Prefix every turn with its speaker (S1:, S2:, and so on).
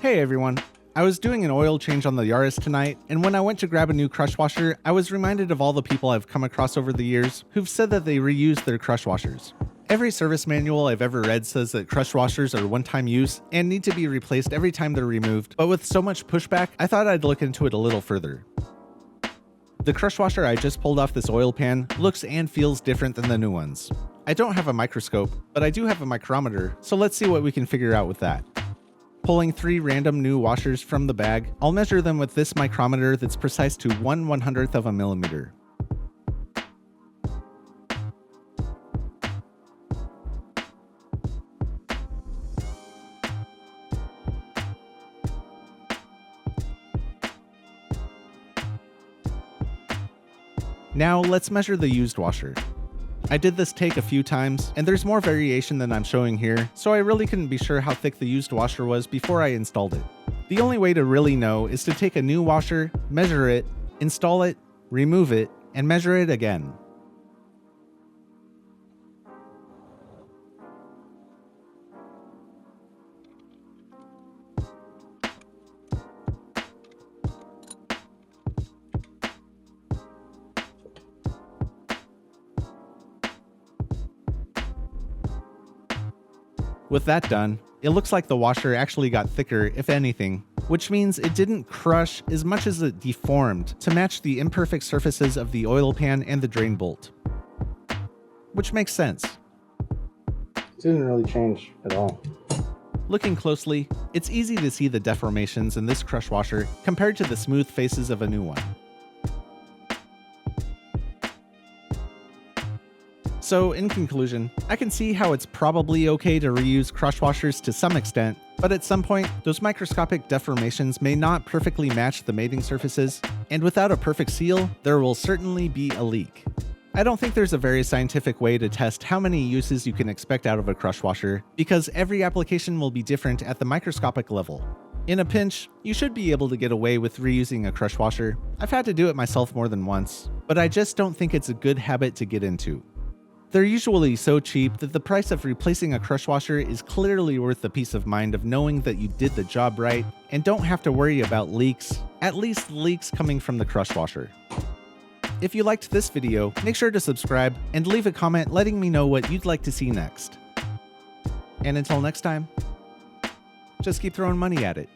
S1: Hey everyone. I was doing an oil change on the Yaris tonight, and when I went to grab a new crush washer, I was reminded of all the people I've come across over the years who've said that they reuse their crush washers. Every service manual I've ever read says that crush washers are one-time use and need to be replaced every time they're removed, but with so much pushback, I thought I'd look into it a little further. The crush washer I just pulled off this oil pan looks and feels different than the new ones. I don't have a microscope, but I do have a micrometer, so let's see what we can figure out with that. Pulling 3 random new washers from the bag, I'll measure them with this micrometer that's precise to 1/100th of a millimeter. Now let's measure the used washer. I did this take a few times, and there's more variation than I'm showing here, so I really couldn't be sure how thick the used washer was before I installed it. The only way to really know is to take a new washer, measure it, install it, remove it, and measure it again. With that done, it looks like the washer actually got thicker, if anything, which means it didn't crush as much as it deformed to match the imperfect surfaces of the oil pan and the drain bolt. Which makes sense.
S2: It didn't really change at all.
S1: Looking closely, it's easy to see the deformations in this crush washer compared to the smooth faces of a new one. So, in conclusion, I can see how it's probably okay to reuse crush washers to some extent, but at some point, those microscopic deformations may not perfectly match the mating surfaces, and without a perfect seal, there will certainly be a leak. I don't think there's a very scientific way to test how many uses you can expect out of a crush washer, because every application will be different at the microscopic level. In a pinch, you should be able to get away with reusing a crush washer. I've had to do it myself more than once, but I just don't think it's a good habit to get into. They're usually so cheap that the price of replacing a crush washer is clearly worth the peace of mind of knowing that you did the job right and don't have to worry about leaks, at least leaks coming from the crush washer. If you liked this video, make sure to subscribe and leave a comment letting me know what you'd like to see next. And until next time, just keep throwing money at it.